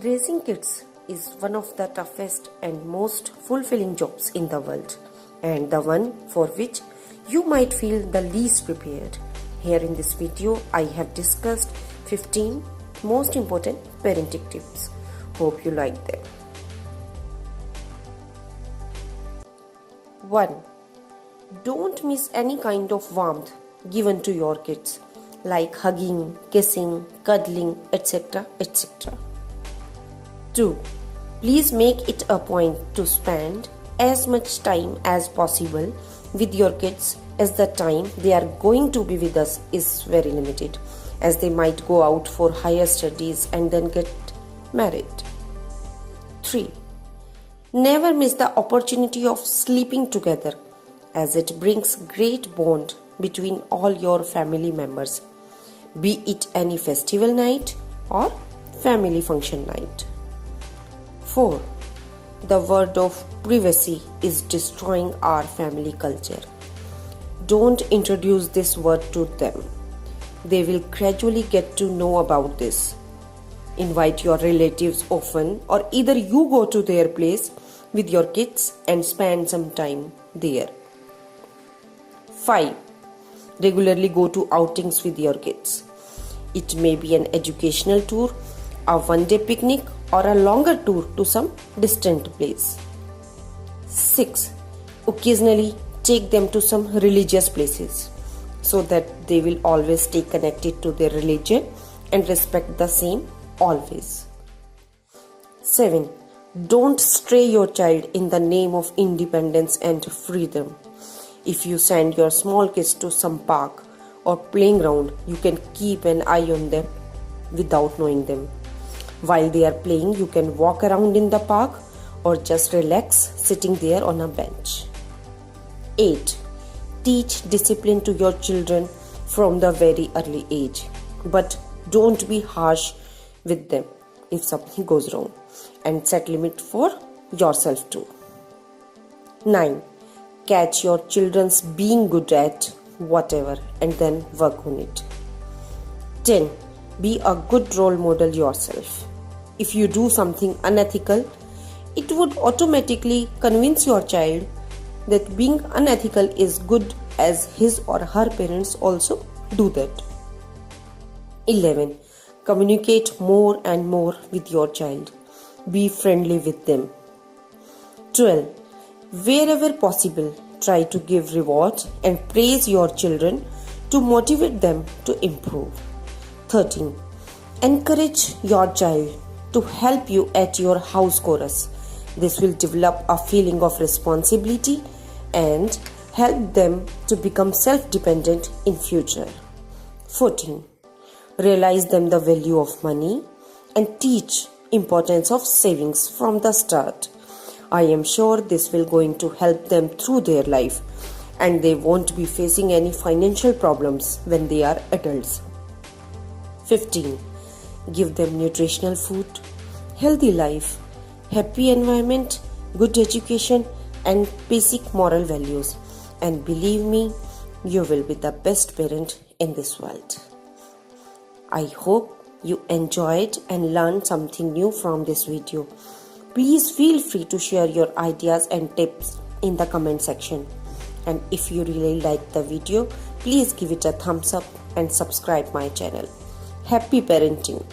Raising kids is one of the toughest and most fulfilling jobs in the world, and the one for which you might feel the least prepared. Here in this video, I have discussed 15 most important parenting tips. Hope you like them. 1. Don't miss any kind of warmth given to your kids, like hugging, kissing, cuddling, etc. etc. 2. Please make it a point to spend as much time as possible with your kids, as the time they are going to be with us is very limited, as they might go out for higher studies and then get married. 3. Never miss the opportunity of sleeping together, as it brings great bond between all your family members, be it any festival night or family function night. 4. The word of privacy is destroying our family culture. Don't introduce this word to them. They will gradually get to know about this. Invite your relatives often, or either you go to their place with your kids and spend some time there. 5. Regularly go to outings with your kids. It may be an educational tour, a one-day picnic, or a longer tour to some distant place. 6. Occasionally take them to some religious places so that they will always stay connected to their religion and respect the same always. 7. Don't stray your child in the name of independence and freedom. If you send your small kids to some park or playing ground, you can keep an eye on them without knowing them. While they are playing, you can walk around in the park or just relax sitting there on a bench. 8. Teach discipline to your children from the very early age, but don't be harsh with them if something goes wrong, and set limit for yourself too. 9. Catch your children's being good at whatever and then work on it. 10. Be a good role model yourself. If you do something unethical, it would automatically convince your child that being unethical is good, as his or her parents also do that. 11. Communicate more and more with your child. Be friendly with them. 12. Wherever possible, try to give rewards and praise your children to motivate them to improve. 13. Encourage your child to help you at your house chorus. This will develop a feeling of responsibility and help them to become self-dependent in future. 14. Realize them the value of money and teach importance of savings from the start. I am sure this will going to help them through their life, and they won't be facing any financial problems when they are adults. 15. Give them nutritional food, healthy life, happy environment, good education, and basic moral values. And believe me, you will be the best parent in this world. I hope you enjoyed and learned something new from this video. Please feel free to share your ideas and tips in the comment section. And if you really like the video, please give it a thumbs up and subscribe my channel. Happy parenting!